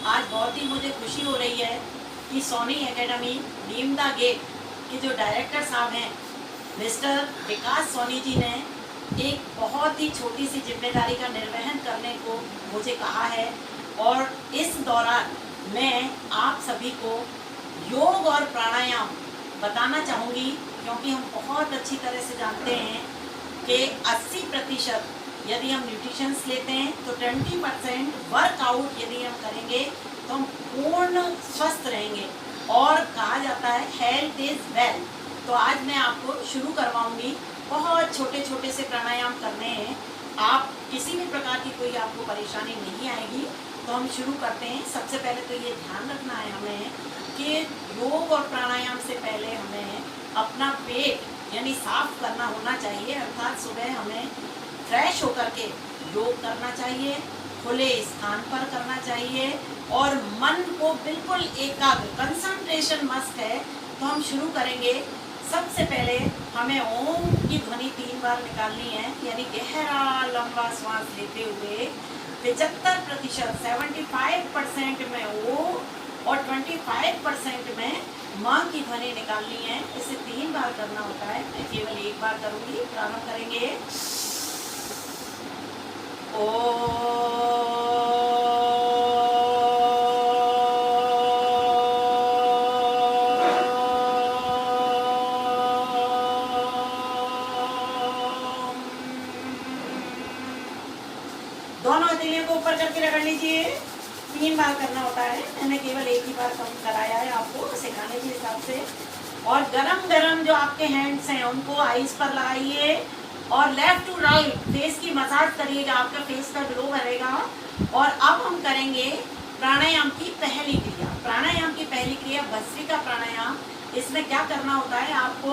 आज बहुत ही मुझे खुशी हो रही है कि सोनी एकेडमी नीमदा गेट के जो डायरेक्टर साहब हैं मिस्टर विकास सोनी जी ने एक बहुत ही छोटी सी जिम्मेदारी का निर्वहन करने को मुझे कहा है। और इस दौरान मैं आप सभी को योग और प्राणायाम बताना चाहूँगी, क्योंकि हम बहुत अच्छी तरह से जानते हैं कि 80% यदि हम न्यूट्रिशंस लेते हैं तो 20% वर्कआउट यदि हम करेंगे तो हम पूर्ण स्वस्थ रहेंगे। और कहा जाता है हेल्थ इज़ वेल्थ। तो आज मैं आपको शुरू करवाऊंगी। बहुत छोटे छोटे से प्राणायाम करने हैं, आप किसी भी प्रकार की कोई आपको परेशानी नहीं आएगी। तो हम शुरू करते हैं। सबसे पहले तो ये ध्यान रखना है हमें कि योग और प्राणायाम से पहले हमें अपना पेट यानी साफ करना होना चाहिए। अर्थात सुबह हमें फ्रेश होकर के योग करना चाहिए, खुले स्थान पर करना चाहिए और मन को बिल्कुल एकाग्र, कंसंट्रेशन मस्ट है। तो हम शुरू करेंगे। सबसे पहले हमें ओम की ध्वनि 3 बार निकालनी है, यानी गहरा लंबा श्वास लेते हुए 75% 75% में ओ और 25% में माँ की ध्वनि निकालनी है। इसे 3 बार करना होता है, मैं केवल 1 बार करूँगी। प्रारंभ करेंगे। ओ दोनों हथेलियों को ऊपर करके रगड़ लीजिए। 3 बार करना होता है, मैंने केवल 1 ही बार कम कराया है आपको सिखाने के हिसाब से। और गरम गरम जो आपके हैंड्स हैं उनको आईज पर लगाइए और लेफ्ट टू राइट फेस की मसाज करिएगा, आपका फेस का ग्लो बढ़ेगा। और अब हम करेंगे प्राणायाम की पहली क्रिया। प्राणायाम की पहली क्रिया भस्त्रिका प्राणायाम। इसमें क्या करना होता है, आपको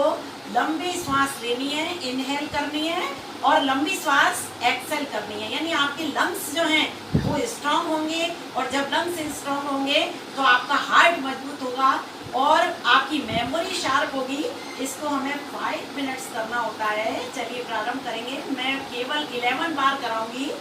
लंबी श्वास लेनी है, इनहेल करनी है और लंबी श्वास एक्सेल करनी है। यानी आपके लंग्स जो हैं वो स्ट्रांग होंगे और जब लंग्स स्ट्रांग होंगे तो आपका हार्ट मजबूत होगा और आपकी मेमोरी शार्प होगी। इसको हमें 5 मिनट्स करना होता है। चलिए प्रारंभ करेंगे। मैं केवल 11 बार कराऊंगी।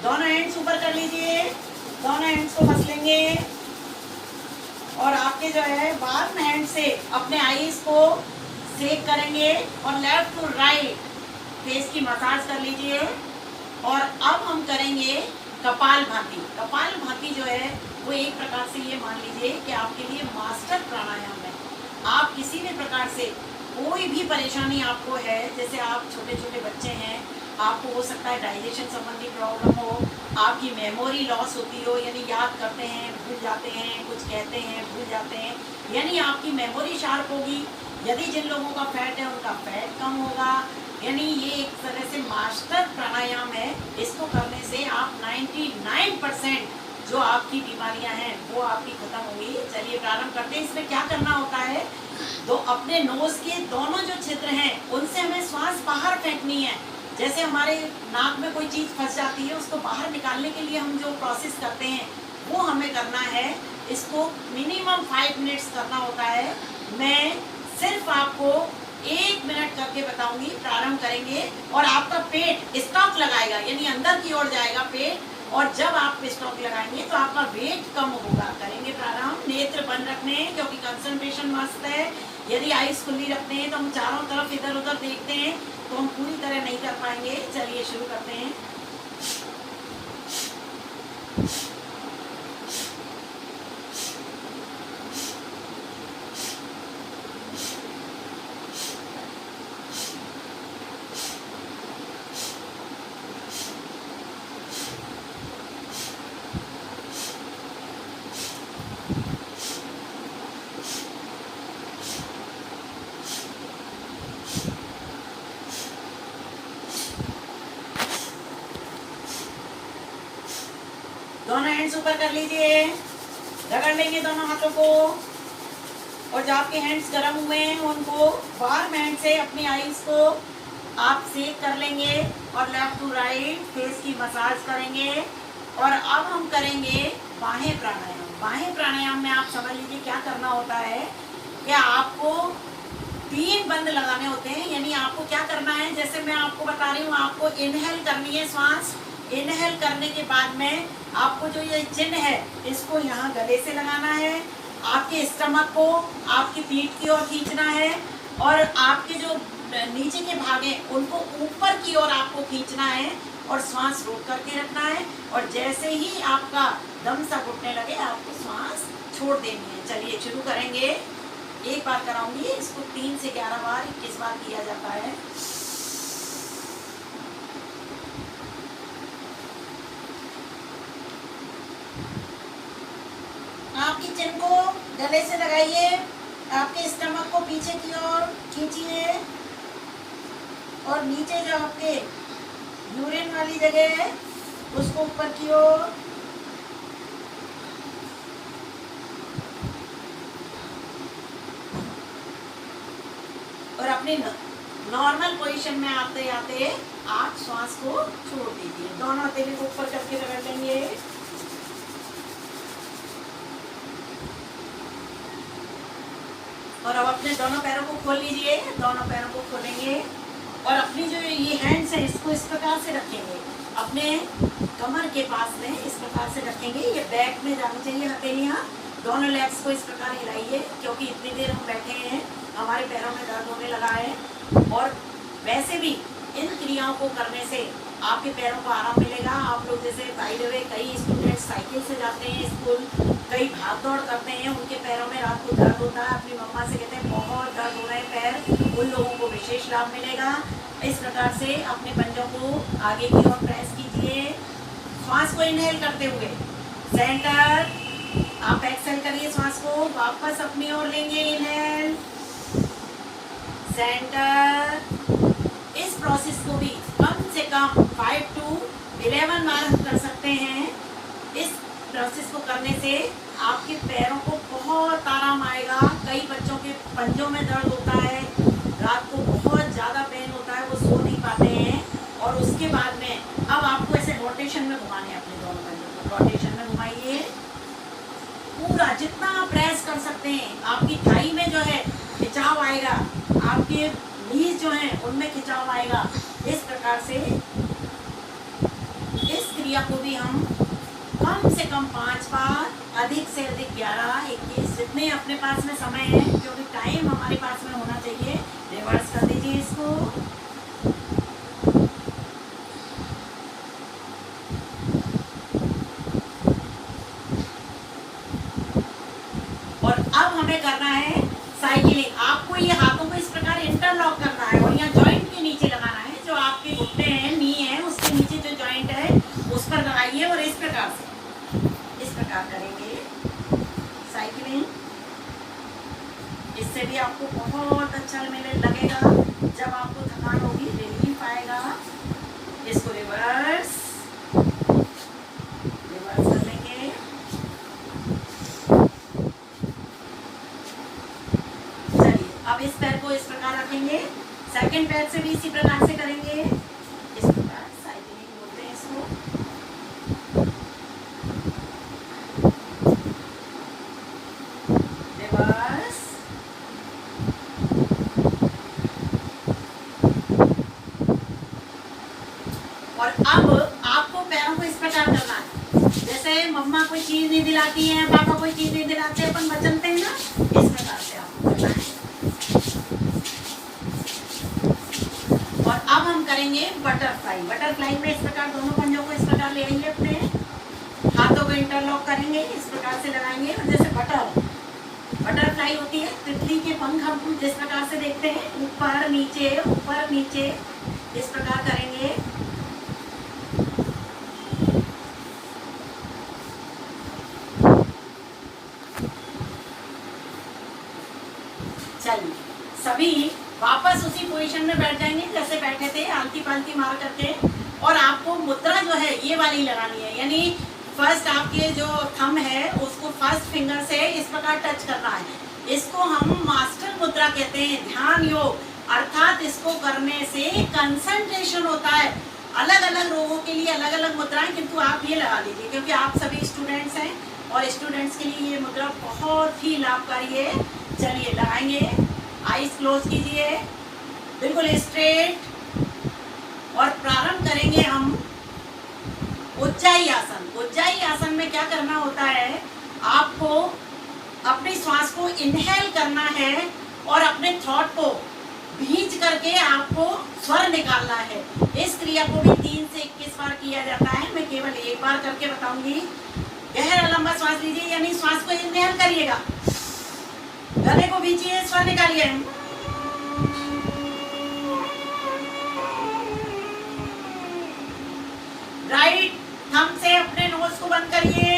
दोनों हैंड्स ऊपर कर लीजिए, दोनों हैंड्स को मस लेंगे और आपके जो है बार्म हैंड से अपने आईज को सेक करेंगे और लेफ्ट टू राइट फेस की मसाज कर लीजिए। और अब हम करेंगे कपाल भाती। कपाल भाती जो है वो एक प्रकार से ये मान लीजिए कि आपके लिए मास्टर प्राणायाम है। आप किसी भी प्रकार से कोई भी परेशानी आपको है, जैसे आप छोटे छोटे बच्चे हैं, आपको हो सकता है डाइजेशन संबंधी प्रॉब्लम हो, आपकी मेमोरी लॉस होती हो, यानी याद करते हैं भूल जाते हैं, कुछ कहते हैं भूल जाते हैं, यानी आपकी मेमोरी शार्प होगी। यदि जिन लोगों का फैट है उनका फैट कम होगा। यानी ये एक तरह से मास्टर प्राणायाम है। इसको करने से आप 99% जो आपकी बीमारियां हैं वो आपकी खत्म होंगी। चलिए प्रारंभ करते हैं। इसमें क्या करना होता है, दो अपने नोज के दोनों जो छिद्र हैं उनसे हमें श्वास बाहर फेंकनी है। जैसे हमारे नाक में कोई चीज़ फंस जाती है, उसको बाहर निकालने के लिए हम जो प्रोसेस करते हैं वो हमें करना है। इसको मिनिमम 5 मिनट्स करना होता है। मैं सिर्फ आपको 1 मिनट करके बताऊंगी। प्रारंभ करेंगे और आपका पेट स्टॉक लगाएगा, यानी अंदर की ओर जाएगा पेट। और जब आप स्टॉक लगाएंगे तो आपका वेट कम होगा। करेंगे प्रारंभ। नेत्र बंद रखने हैं क्योंकि कंसंट्रेशन मस्त है। यदि आईज खुली रखते हैं तो हम चारों तरफ इधर उधर देखते हैं तो हम पूरी तरह नहीं कर पाएंगे। चलिए शुरू करते हैं। दोनों हैंड्स ऊपर कर लीजिए, रगड़ लेंगे दोनों हाथों को। और जो आपके हैंड्स गर्म हुए हैं उनको वार्म हैंड से अपनी आईज को आप सेक कर लेंगे और लेफ्ट टू राइट फेस की मसाज करेंगे। और अब हम करेंगे बाहें प्राणायाम। बाहें प्राणायाम में आप समझ लीजिए क्या करना होता है कि आपको 3 बंद लगाने होते हैं। यानी आपको क्या करना है, जैसे मैं आपको बता रही हूँ, आपको इनहेल करनी है सांस। इनहेल करने के बाद में आपको जो ये चिन्ह है इसको यहाँ गले से लगाना है, आपके स्टमक को आपकी पीठ की ओर खींचना है और आपके जो नीचे के भाग हैं उनको ऊपर की ओर आपको खींचना है और श्वास रोक करके रखना है। और जैसे ही आपका दम सा घुटने लगे आपको श्वास छोड़ देनी है। चलिए शुरू करेंगे। एक बार कराऊंगी, इसको 3 से 11 बार 21 बार किया जाता है। आपकी चिन को गले से लगाइए, आपके स्टमक को पीछे की ओर खींचिए और नीचे जो आपके यूरिन वाली जगह है उसको ऊपर की ओर। और अपनी नॉर्मल पोजीशन में आते आते आप श्वास को छोड़ दीजिए। दोनों हथेली को ऊपर करके रगड़ लेंगे। और अब अपने दोनों पैरों को खोल लीजिए। दोनों पैरों को खोलेंगे और अपनी जो ये हैंड्स है इसको इस प्रकार से रखेंगे, अपने कमर के पास में इस प्रकार से रखेंगे। ये बैक में जानी चाहिए हथेलियाँ। दोनों लेग्स को इस प्रकार हिलाइए क्योंकि इतनी देर हम बैठे हैं, हमारे पैरों में दर्द होने लगा है। और वैसे भी इन क्रियाओं को करने से आपके पैरों को आराम मिलेगा। आप लोग जैसे बाय द वे कई स्टूडेंट साइकिल से जाते हैं स्कूल, कई भाग दौड़ करते हैं, उनके पैरों में रात को दर्द होता है, अपनी मम्मा से कहते हैं बहुत दर्द हो रहे हैं पैर, उन लोगों को विशेष लाभ मिलेगा। इस प्रकार से अपने पंजों को आगे की ओर प्रेस कीजिए, श्वास को इनहेल करते हुए सेंटर। आप एक्सहेल करिए, श्वास को वापस अपनी ओर लेंगे, इनहेल सेंटर। इस प्रोसेस को भी कम से कम 5 to 11 बार हम कर सकते हैं। इस प्रोसेस को करने से आपके पैरों को बहुत आराम आएगा। कई बच्चों के पंजों में दर्द होता है, रात को बहुत ज़्यादा पेन होता है, वो सो नहीं पाते हैं। और उसके बाद में अब आपको ऐसे रोटेशन में घुमाने हैं अपने दोनों पंजों को। रोटेशन में घुमाइए पूरा, जितना आप प्रेस कर सकते हैं। आपकी थाई में जो है खिंचाव आएगा, आपके नीज जो हैं उनमें खिंचाव आएगा। इस प्रकार से इस क्रिया को भी हम कम से कम 5 बार, अधिक से अधिक 11, 21, जितने अपने पास में समय है, क्योंकि टाइम हमारे पास में होना चाहिए। रिवर्स कर दीजिए इसको। और अब हमें करना है साइकिलिंग। आपको ये हाथों को इस प्रकार इंटरलॉक करना है और यहाँ जॉइंट के नीचे लगाना है। जो आपके घुटने हैं, नी है, उसके नीचे जो जॉइंट है उस पर लगाइए और इस प्रकार करेंगे साइकिलिंग। इससे भी आपको बहुत अच्छा लगेगा। जब आपको थकान होगी, रिलीफ आएगा। इसको रिवर्स कर लेंगे। चलिए अब इस पैर को इस प्रकार रखेंगे, सेकंड पैर से भी इसी प्रकार से करेंगे। इस प्रकार साइकिलिंग बोलते हैं इसको। रिवर्स। और अब आपको पैरों को इस प्रकार करना है, जैसे मम्मा कोई चीज नहीं दिलाती है, पापा कोई चीज नहीं दिलाते, अपन बचलते हैं ना, इस प्रकार से आपको करना है। और अब हम करेंगे बटरफ्लाई। बटरफ्लाई में इस प्रकार दोनों पंजों को इस प्रकार ले आइए, अपने हाथों को इंटरलॉक करेंगे, इस प्रकार से लगाएंगे। और जैसे बटरफ्लाई होती है, तितली के पंख हम जिस प्रकार से देखते हैं, ऊपर नीचे इस प्रकार करेंगे। चलिए सभी वापस उसी पोजीशन में बैठ जाएंगे जैसे बैठे थे, आलती पालती मार करके। और आपको मुद्रा जो है ये वाली लगानी है, यानी फर्स्ट आपके जो थंब है उसको फर्स्ट फिंगर से इस प्रकार टच करना है। इसको हम मास्टर मुद्रा कहते हैं, ध्यान योग। अर्थात इसको करने से कंसंट्रेशन होता है। अलग अलग रोगों के लिए अलग अलग मुद्राएं, किंतु आप ये लगा लीजिए क्योंकि आप सभी स्टूडेंट्स हैं और स्टूडेंट्स के लिए ये मुद्रा बहुत ही लाभकारी है। चलिए लगाएंगे, आईज क्लोज कीजिए, बिल्कुल स्ट्रेट, और प्रारंभ करेंगे हम उज्जाई आसन। उज्जाई आसन में क्या करना होता है, आपको अपनी श्वास को इनहेल करना है और अपने थ्रोट को भींच करके आपको स्वर निकालना है। इस क्रिया को भी 3 से 21 बार किया जाता है। मैं केवल एक बार करके बताऊंगी। गहरा लंबा श्वास लीजिए, यानी श्वास को इनहेल करिएगा, गले को भींचिए, स्वर निकालिए। राइट थंब से अपने नोज को बंद करिए,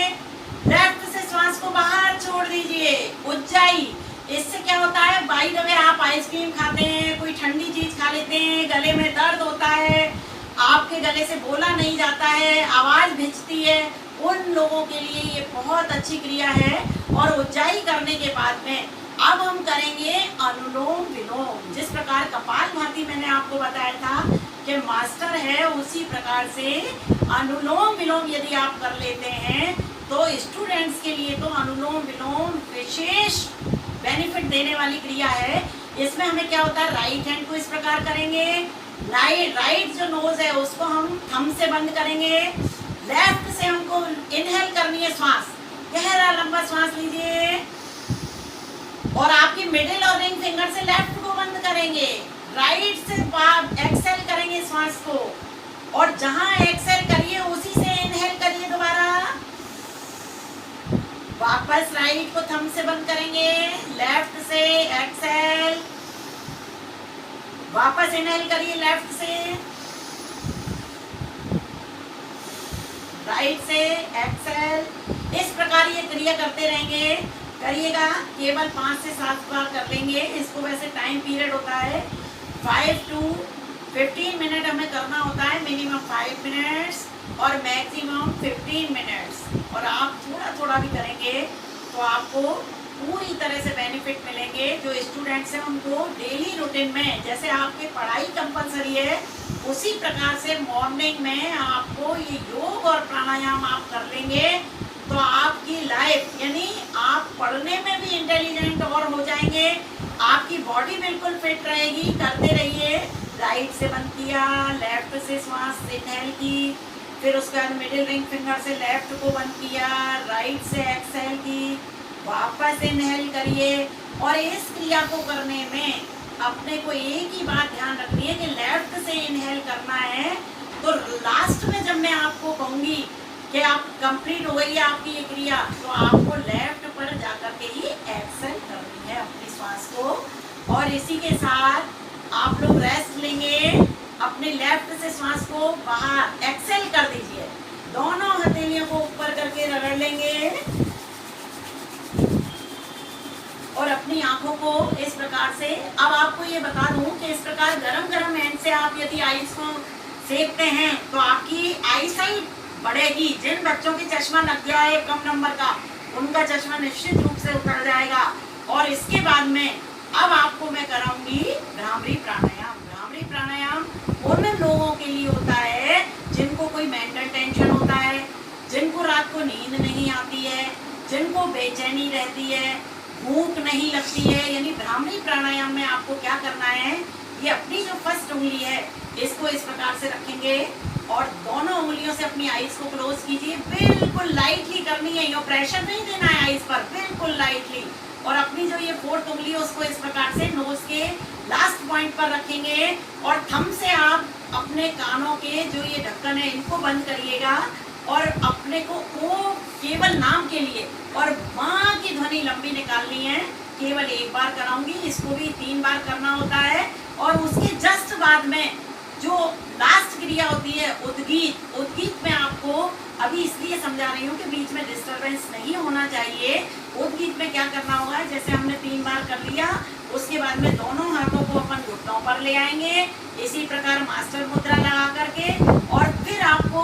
लेफ्ट से श्वास को बाहर छोड़ दीजिए। उज्जाई, इससे क्या होता है, बाई द वे आप आइसक्रीम खाते हैं, कोई ठंडी चीज खा लेते हैं, गले में दर्द होता है, आपके गले से बोला नहीं जाता है, आवाज भिजती है, उन लोगों के लिए ये बहुत अच्छी क्रिया है। और उज्जाई करने के बाद में अब हम करेंगे अनुलोम विलोम। जिस प्रकार कपालभाति मैंने आपको बताया था कि मास्टर है, उसी प्रकार से अनुलोम विलोम यदि आप कर लेते हैं तो स्टूडेंट्स के लिए तो अनुलोम विलोम विशेष बेनिफिट देने वाली क्रिया है। इसमें हमें क्या होता है, राइट हैंड को इस प्रकार करेंगे, राइट जो नोज है उसको हम थंब से बंद करेंगे, लेफ्ट से हमको इनहेल करनी है श्वास, गहरा लंबा श्वास लीजिए, और आपकी मिडिल और रिंग फिंगर से लेफ्ट को बंद करेंगे, राइट से एक्सेल करेंगे श्वास को, और जहां एक्सेल करिए उसी से इनहेल करिए दोबारा, वापस राइट को थंब से बंद करेंगे, लेफ्ट से एक्सेल, वापस इनहेल करिए लेफ्ट से, राइट से एक्सेल। इस प्रकार ये क्रिया करते रहेंगे, करिएगा, केवल 5 से 7 बार कर लेंगे। इसको वैसे टाइम पीरियड होता है 5 to 15 मिनट हमें करना होता है, मिनिमम 5 मिनट्स और मैक्सिमम 15 मिनट्स। और आप थोड़ा थोड़ा भी करेंगे तो आपको पूरी तरह से बेनिफिट मिलेंगे। जो स्टूडेंट्स हैं उनको डेली रूटीन में, जैसे आपकी पढ़ाई कंपलसरी है, उसी प्रकार से मॉर्निंग में आपको ये योग और प्राणायाम आप कर लेंगे तो आपकी लाइफ, यानी आप पढ़ने में भी इंटेलिजेंट और हो जाएंगे, आपकी बॉडी बिल्कुल फिट रहेगी। करते रहिए, राइट से बंद किया, लेफ्ट से श्वास इनहेल की, फिर उसके बाद मिडिल रिंग फिंगर से लेफ्ट को बंद किया, राइट से एक्सहेल की, वापस इनहेल करिए। और इस क्रिया को करने में अपने को एक ही बात ध्यान रखनी है कि लेफ्ट से इनहेल करना है, तो लास्ट में जब मैं आपको कहूंगी कि आप कंप्लीट हो गई है आपकी ये क्रिया, तो आपको लेफ्ट पर जाकर के ही एक्सेल करनी है अपनी श्वास को। और इसी के साथ आप लोग रेस्ट लेंगे, अपने लेफ्ट से श्वास को बाहर एक्सेल कर दीजिए, दोनों हथेलियों को ऊपर करके रगड़ लेंगे और अपनी आंखों को इस प्रकार से। अब आपको ये बता दूं कि इस प्रकार गरम गरम हैंड से आप यदि आईज को सेकते हैं तो आपकी आईसाइट बढ़ेगी। जिन बच्चों की चश्मा लग गया है कम नंबर का, उनका चश्मा निश्चित रूप से उतर जाएगा। और इसके बाद में अब आपको मैं कराऊंगी भ्रामरी प्राणायाम। भ्रामरी प्राणायाम उन लोगों के लिए होता है जिनको कोई मेंटल टेंशन होता है, जिनको रात को नींद नहीं आती है, जिनको बेचैनी रहती है, भूख नहीं लगती है। यानी भ्रामरी प्राणायाम में आपको क्या करना है, ये अपनी जो फर्स्ट उंगली है इसको इस प्रकार से रखेंगे और दोनों उंगलियों से अपनी आईज को क्लोज कीजिए। बिल्कुल लाइटली करनी है, ये प्रेशर नहीं देना है आईज पर, बिल्कुल लाइटली। और अपनी जो ये फोर्थ उंगली है उसको इस प्रकार से नोज के लास्ट पॉइंट पर रखेंगे और थंब से आप अपने कानों के जो ये ढक्कन है इनको बंद करिएगा और अपने को ओ केवल नाम के लिए और माँ की ध्वनि लंबी निकालनी है। केवल एक बार कराऊंगी, इसको भी 3 बार करना होता है। और उसके जस्ट बाद में जो लास्ट क्रिया होती है उद्गीत, उद्गीत में आपको अभी इसलिए समझा रही हूँ कि बीच में डिस्टरबेंस नहीं होना चाहिए। उद्गीत में क्या करना होगा, जैसे हमने 3 बार कर लिया, उसके बाद में दोनों हाथों को अपन घुटनों पर ले आएंगे इसी प्रकार मास्टर मुद्रा लगा करके, और फिर आपको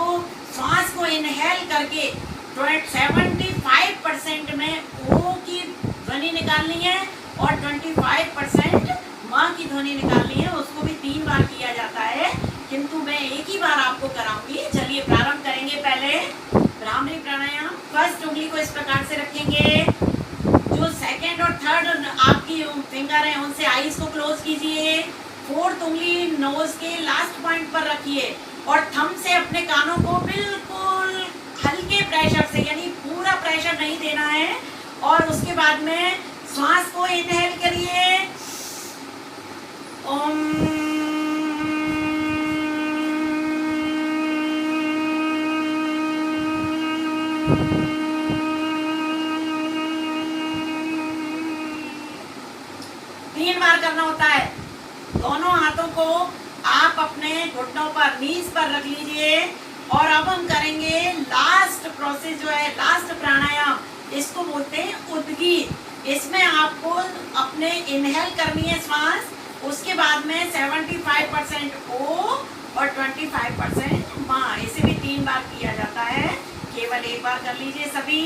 श्वास को इनहेल करके 75% में ओ की ध्वनि निकालनी है और 25% माँ की ध्वनि निकालनी है। उसको भी 3 बार किया जाता है, किंतु मैं एक ही बार आपको कराऊंगी। चलिए प्रारंभ करेंगे। पहले भ्रामरी प्राणायाम। फर्स्ट उंगली को इस प्रकार से रखेंगे। जो सेकंड और थर्ड आपकी फिंगर है उनसे आईज को क्लोज कीजिए। फोर्थ उंगली नोज के लास्ट पॉइंट पर रखिए और थंब से अपने कानों को बिल्कुल हल्के प्रेशर से, यानी पूरा प्रेशर नहीं देना है। और उसके बाद में श्वास को इनहेल करिए। ओम। करना होता है। दोनों हाथों को आप अपने घुटनों पर, नीज पर रख लीजिए। और अब हम करेंगे लास्ट प्रोसेस जो है, लास्ट प्राणायाम, इसको बोलते हैं उद्गीत। इसमें आपको अपने इनहेल करनी है श्वास, उसके बाद में 75% ओ और 25% माँ। इसे भी 3 बार किया जाता है, केवल एक बार कर लीजिए सभी।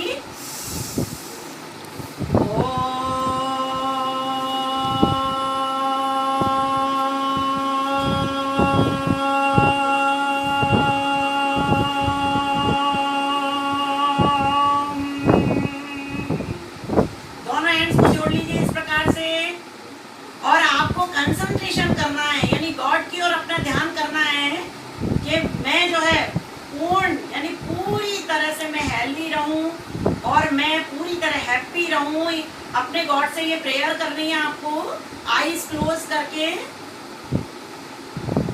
कंसंट्रेशन करना है, यानी गॉड की ओर अपना ध्यान करना है कि मैं जो है पूर्ण, यानी पूरी तरह से मैं हेल्दी रहूं और मैं पूरी तरह हैप्पी रहूं। अपने गॉड से ये प्रेयर करनी है आपको, आईज क्लोज करके।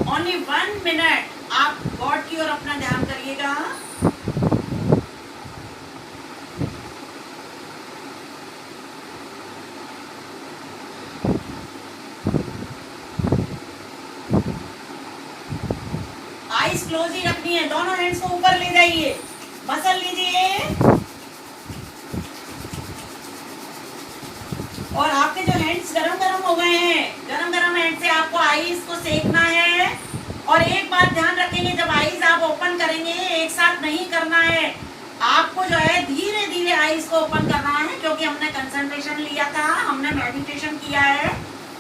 ओनली 1 मिनट आप गॉड की ओर अपना ध्यान करिएगा। आईज क्लोज ही रखनी है। दोनों हैंड्स को ऊपर ले जाइए, मसल लीजिए। और आपके जो हैंड्स गरम गरम हो गए हैं, गरम गरम हैंड से आपको आईज को सेकना है। और एक बात ध्यान रखेंगे, जब आईज आप ओपन करेंगे एक साथ नहीं करना है। आपको जो है धीरे धीरे आईज को ओपन करना है, क्योंकि हमने कंसंट्रेशन लिया था, हमने मेडिटेशन किया है।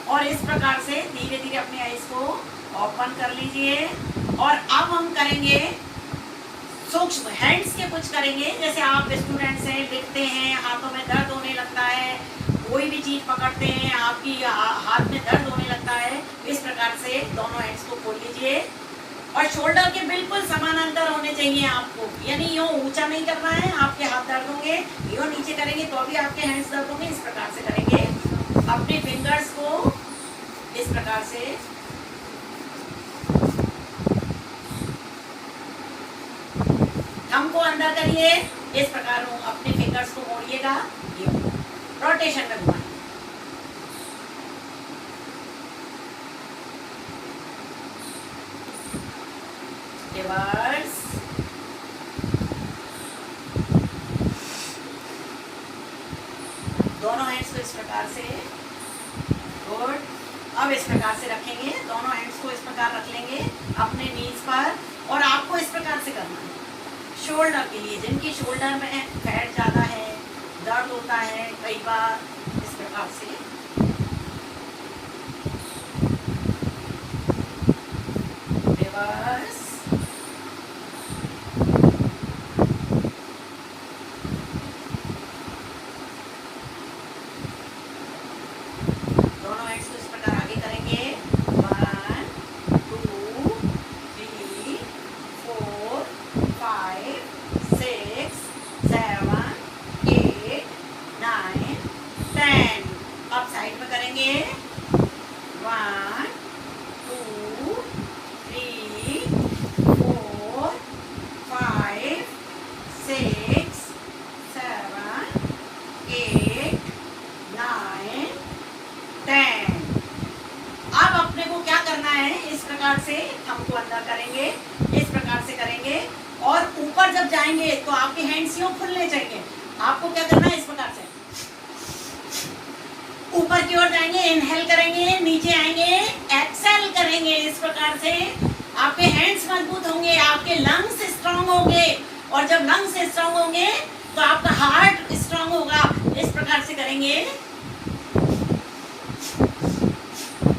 और इस प्रकार से धीरे धीरे अपनी आईज को ओपन कर लीजिए। और अब हम करेंगे सूक्ष्म हैंड्स के कुछ करेंगे। जैसे आप स्टूडेंट्स हैं, लिखते हैं, हाथों में दर्द होने लगता है, कोई भी चीज पकड़ते हैं आपकी हाथ में दर्द होने लगता है। इस प्रकार से दोनों हैंड्स को खोल लीजिए और शोल्डर के बिल्कुल समानांतर होने चाहिए आपको, यानी यूं ऊंचा नहीं करना है, आपके हाथ दर्द होंगे। यूं नीचे करेंगे तो भी आपके हैंड्स दर्द होंगे। इस प्रकार से करेंगे। अपने फिंगर्स को इस प्रकार से थंब को अंदर करिए। इस प्रकार अपने फिंगर्स को मोड़िएगा, रोटेशन में घुमाइए। रिवर्स। दोनों हैंड्स को इस प्रकार से, गुड। अब इस प्रकार से रखेंगे, दोनों हैंड्स को इस प्रकार रख लेंगे अपने नीज पर। और आपको इस प्रकार से करना है। शोल्डर के लिए, जिनकी शोल्डर में फैट ज़्यादा है, दर्द होता है कई बार, इस प्रकार से रिवर्स। दोनों हैंड्स को इस प्रकार आगे करेंगे। 1 2 3 4 5 6 7 8 9 10। अब साइड में करेंगे। 1 2 3 4 5 6 7 8 9 10। अब अपने को क्या करना है, इस प्रकार से थंब को अंदर करेंगे, इस प्रकार से करेंगे। और ऊपर जब जाएंगे तो आपके हैंड्स यूं खुलने चाहिए। आपको क्या करना है, इस प्रकार से ऊपर की ओर जाएंगे, इनहेल करेंगे, नीचे आएंगे, एक्सेल करेंगे। इस प्रकार से आपके हैंड्स मजबूत होंगे, आपके लंग्स स्ट्रांग होंगे और जब लंग्स स्ट्रांग होंगे तो आपका हार्ट स्ट्रांग होगा। इस प्रकार से करेंगे।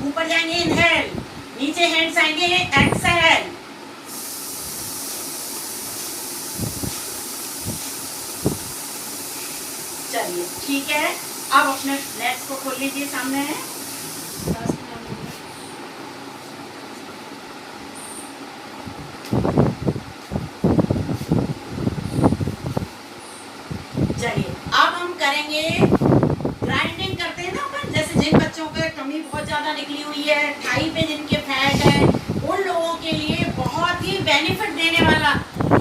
ऊपर जाएंगे इनहेल, नीचे हैंड्स आएंगे एक्सहेल। चलिए ठीक है, अब अपने लेग्स को खोल लीजिए सामने। चलिए अब हम करेंगे ग्राइंडिंग करते हैं ना अपन, जैसे जिन बच्चों के टमी बहुत ज्यादा निकली हुई है, थाई पे जिनके फैट है, उन लोगों के लिए बहुत ही बेनिफिट देने वाला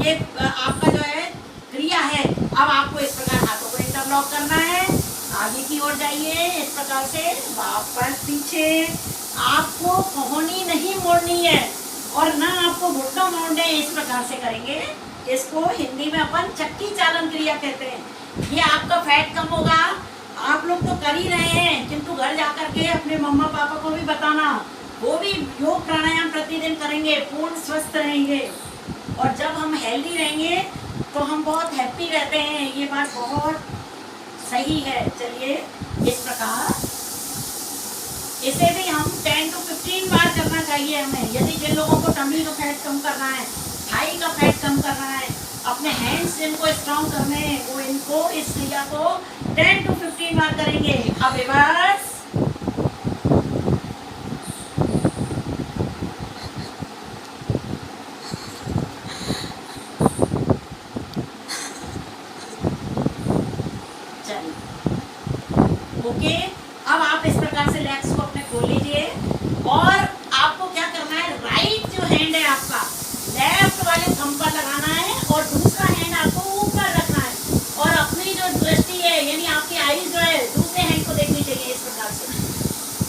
ये आपका जो है क्रिया है। अब आपको इस प्रकार हाथों को इंटरलॉक करना है, आगे की ओर जाइए इस प्रकार से, वापस पीछे। आपको कोहनी नहीं मोड़नी है और ना आपको घुटना मोड़ने, इस प्रकार से करेंगे। इसको हिंदी में अपन चक्की चालन क्रिया कहते हैं। ये आपका फैट कम होगा। आप लोग तो कर ही रहे हैं, किंतु घर जाकर के अपने मम्मा पापा को भी बताना, वो भी योग प्राणायाम प्रतिदिन करेंगे, पूर्ण स्वस्थ रहेंगे। और जब हम हेल्दी रहेंगे तो हम बहुत हैप्पी रहते हैं, ये बात बहुत सही है। चलिए इस प्रकार इसे भी हम 10 to 15 बार करना चाहिए हमें। यदि जिन लोगों को टमी का फैट कम करना है, थाई का फैट कम करना है, अपने हैंड्स जिनको स्ट्रॉन्ग करने हैं, वो इनको इस क्रिया को 10 to 15 बार करेंगे। अब रिवर्स, ओके। अब आप इस प्रकार से लेग्स को अपने खोल लीजिए और आपको क्या करना है, राइट जो हैंड है आपका लेफ्ट वाले थंब पर लगाना है और दूसरा हैंड आपको ऊपर रखना है और अपनी जो दृष्टि है यानी आपकी आईज जो है दूसरे हैंड को देखनी चाहिए। इस प्रकार से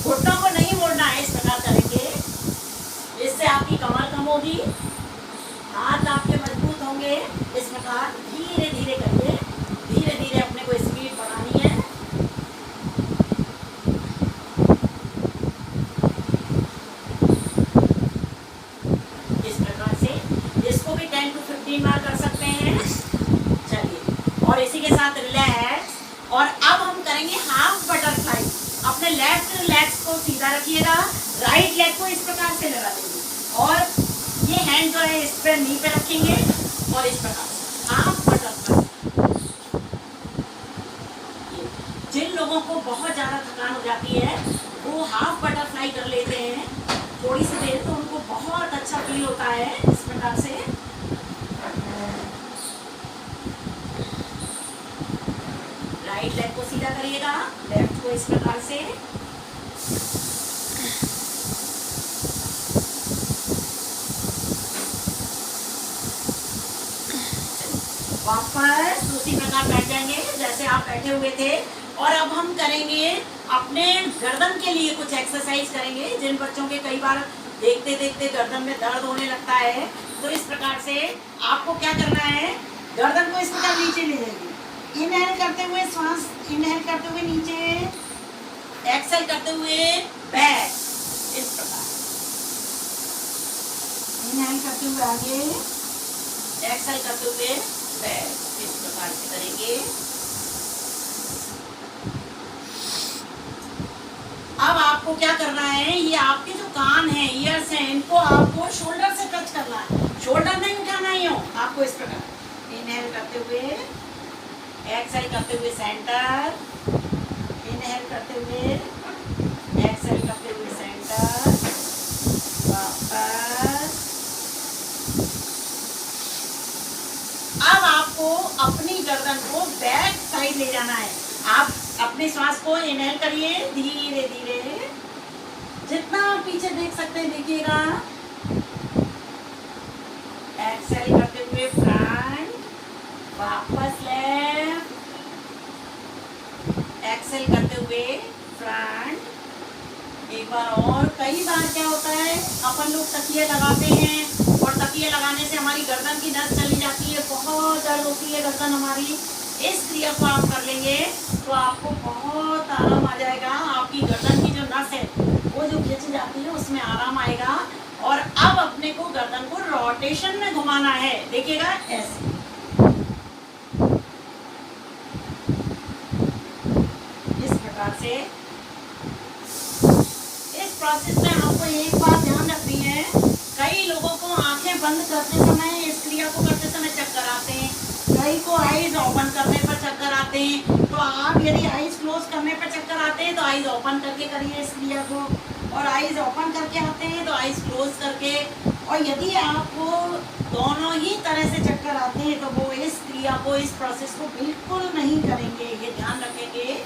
घुटनों को नहीं मोड़ना है, इस प्रकार करेंगे। इससे आपकी कमर कम होगी, हाथ आपके मजबूत होंगे। इस प्रकार धीरे धीरे करिए, धीरे धीरे अपने को स्पीड बढ़ानी है। बार कर सकते हैं। चलिए और इसी के साथ रिलैक्स। और अब हम करेंगे हाफ बटरफ्लाई। अपने लेफ्ट लेग्स को सीधा रखिएगा, राइट लेग को इस प्रकार से लगा देंगे और ये हैंड जो है इस पे नी पे रखेंगे और इस प्रकार हाफ बटरफ्लाई। जिन लोगों को बहुत ज्यादा थकान हो जाती है वो हाफ बटरफ्लाई कर लेते हैं थोड़ी सी देर, तो उनको बहुत अच्छा फील होता है। इस प्रकार से राइट लेग को सीधा करिएगा, लेफ्ट को इस प्रकार से। वापस उसी प्रकार बैठ जाएंगे जैसे आप बैठे हुए थे। और अब हम करेंगे अपने गर्दन के लिए कुछ एक्सरसाइज करेंगे। जिन बच्चों के कई बार देखते देखते गर्दन में दर्द होने लगता है, तो इस प्रकार से आपको क्या करना है, गर्दन को इस प्रकार नीचे ले जाएंगे, इनहेल करते हुए सांस, इनहेल करते हुए नीचे, एक्सहेल करते हुए बैक। इस प्रकार इनहेल करते हुए आगे, एक्सहेल करते हुए बैक। इस प्रकार से करेंगे। अब आपको क्या करना है, ये आपके जो कान हैं, ईयर्स हैं, इनको आपको शोल्डर से टच करना है, शोल्डर नहीं उठाना ही हो आपको। इस प्रकार इनहेल करते हुए, एक्सहेल करते हुए सेंटर, इनहेल करते हुए, एक्सहेल करते हुए सेंटर, वापस। अब आपको अपनी गर्दन को बैक साइड ले जाना है। आप अपने श्वास को इनहेल करिए धीरे धीरे, जितना आप पीछे देख सकते हैं देखिएगा। एक्सहेल करते हुए फ्रंट, वापस लेफ्ट, एक्सहेल करते हुए फ्रंट। एक बार और। कई बार क्या होता है, अपन लोग तकिए लगाते हैं और तकिए लगाने से हमारी गर्दन की नस चली जाती है, बहुत दर्द होती है गर्दन हमारी। इस क्रिया को आप कर लेंगे तो आपको बहुत आराम आ जाएगा। आपकी गर्दन की जो नस है वो जो खिंच जाती है उसमें आराम आएगा। और अब अपने को गर्दन को रोटेशन में घुमाना है, देखिएगा ऐसे। प्रकार से। इस प्रोसेस में आपको एक बात ध्यान रखनी है, कई लोगों को आंखें बंद करते समय, इस क्रिया को करते समय चक्कर आते हैं, कई को आईज ओपन करने पर चक्कर आते हैं। तो आप यदि आईज क्लोज करने पर चक्कर आते हैं तो आईज ओपन करके करिए इस क्रिया को, और आईज ओपन करके आते हैं तो आईज क्लोज करके। और यदि आपको दोनों ही तरह से चक्कर आते हैं तो वो इस क्रिया को, इस प्रोसेस को बिल्कुल नहीं करेंगे, ये ध्यान रखेंगे।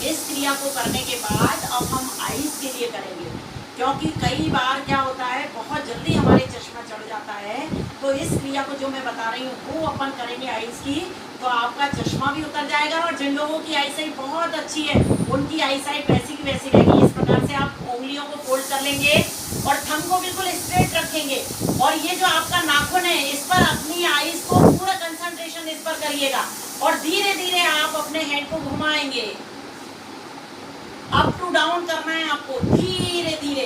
इस क्रिया को करने के बाद अब हम आईज के लिए करेंगे, क्योंकि कई बार क्या होता है, बहुत जल्दी हमारे चश्मा चढ़ जाता है। तो इस क्रिया को जो मैं बता रही हूँ वो अपन करेंगे आईज की, तो आपका चश्मा भी उतर जाएगा। और जिन लोगों की आईसाइट बहुत अच्छी है उनकी आईसाइट वैसी की वैसी रहेगी। इस प्रकार से आप उंगलियों को फोल्ड कर लेंगे और थंब को बिल्कुल स्ट्रेट रखेंगे, और ये जो आपका नाखून है इस पर अपनी आईज को पूरा कंसंट्रेशन इस पर करिएगा, और धीरे धीरे आप अपने हैंड को घुमाएंगे। अप टू डाउन करना है आपको, धीरे धीरे।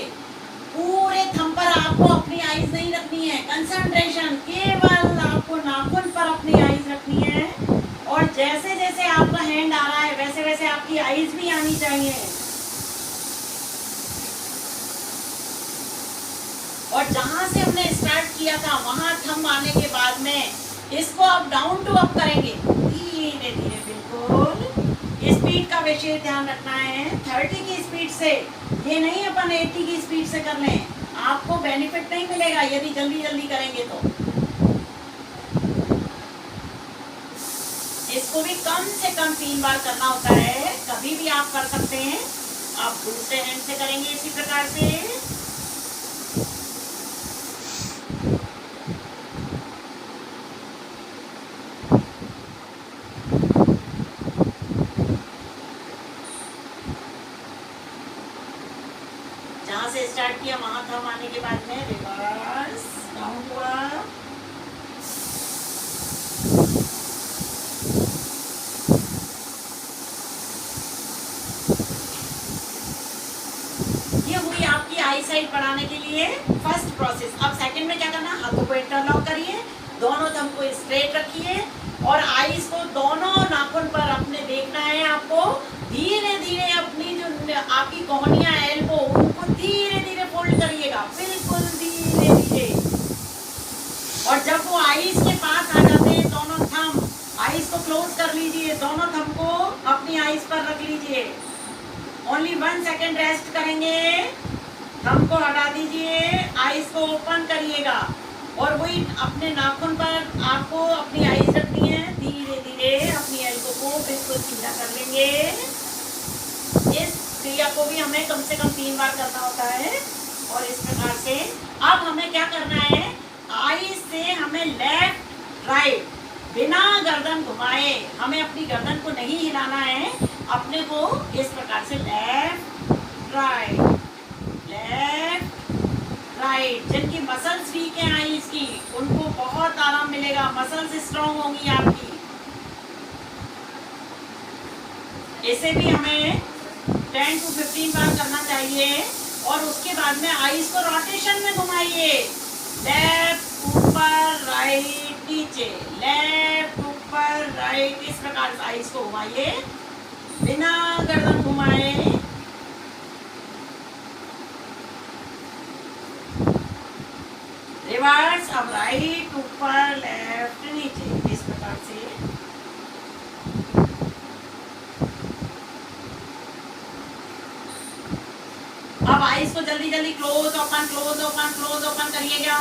पूरे थंब पर आपको अपनी आईज नहीं रखनी है, कंसंट्रेशन केवल आपको नाखून पर अपनी आईज रखनी है। और जैसे जैसे आपका हैंड आ रहा है वैसे वैसे आपकी आईज भी आनी चाहिए। और जहां से हमने स्टार्ट किया था वहां थंब आने के बाद में इसको आप डाउन टू अप करेंगे, धीरे धीरे। बिल्कुल स्पीड का विशेष ध्यान रखना है, 30 की स्पीड से, ये नहीं अपन 80 की स्पीड से कर लें, आपको बेनिफिट नहीं मिलेगा यदि जल्दी जल्दी करेंगे तो। इसको भी कम से कम 3 बार करना होता है, कभी भी आप कर सकते हैं। आप दूसरे हैंड से करेंगे इसी प्रकार से। जहां से स्टार्ट किया वहां थंब आने के बाद में रिवर्स डाउन हुआ। ये हुई आपकी आई साइट बढ़ाने के लिए फर्स्ट प्रोसेस। अब सेकंड में क्या करना, हाथों को इंटरलॉक करिए, दोनों थंब को स्ट्रेट रखिए, और आईज को दोनों नाखून पर अपने देखना है आपको। धीरे धीरे अपनी जो आपकी कोहनियां, एल्बो, उनको धीरे धीरे फोल्ड करिएगा, बिल्कुल धीरे धीरे। और जब वो आईज के पास आ जाते हैं दोनों थंब, आईज को क्लोज कर लीजिए, दोनों थंब को अपनी आईज पर रख लीजिए। ओनली 1 सेकेंड रेस्ट करेंगे, थंब को हटा दीजिए, आईज को ओपन करिएगा, और वही अपने नाखून पर आपको अपनी आईज रखनी है। धीरे धीरे अपनी एल्बो को बिल्कुल सीधा कर लेंगे। इस क्रिया को भी हमें कम से कम 3 बार करना होता है। और इस प्रकार से अब हमें क्या करना है, आईज से हमें लेफ्ट राइट बिना गर्दन घुमाए, हमें अपनी गर्दन को नहीं हिलाना है, अपने को इस प्रकार से लेफ्ट राइट, लेफ्ट राइट। जिनकी मसल्स वीक है आईज की, उनको बहुत आराम मिलेगा, मसल्स स्ट्रॉन्ग होंगी आपकी। इसे भी हमें 10 to 15 बार करना चाहिए। और उसके बाद में आईज को रोटेशन में घुमाइए, लेफ्ट ऊपर राइट नीचे, लेफ्ट ऊपर राइट, इस प्रकार से आईज को घुमाइए बिना गर्दन घुमाए। रिवर्स, अब राइट ऊपर लेफ्ट नीचे, इस प्रकार से। अब आईज को जल्दी जल्दी close open, close open, close open करिएगा।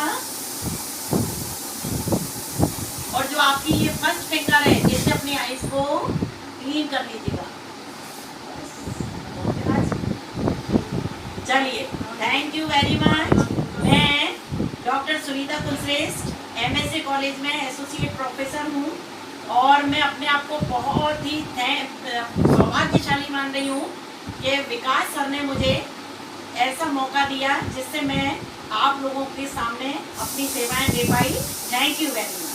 और जो आपकी ये फर्स्ट फिंगर है, इससे अपनी आईज को क्लीन कर लीजिएगा। चलिए, थैंक यू वेरी मच। मैं doctor Sunita Kulshreshtha MSA college में एसोसिएट प्रोफेसर हूँ, और मैं अपने आप को बहुत ही सौभाग्यशाली मान रही हूँ कि विकास सर ने मुझे ऐसा मौका दिया जिससे मैं आप लोगों के सामने अपनी सेवाएं दे पाई। Thank you very much.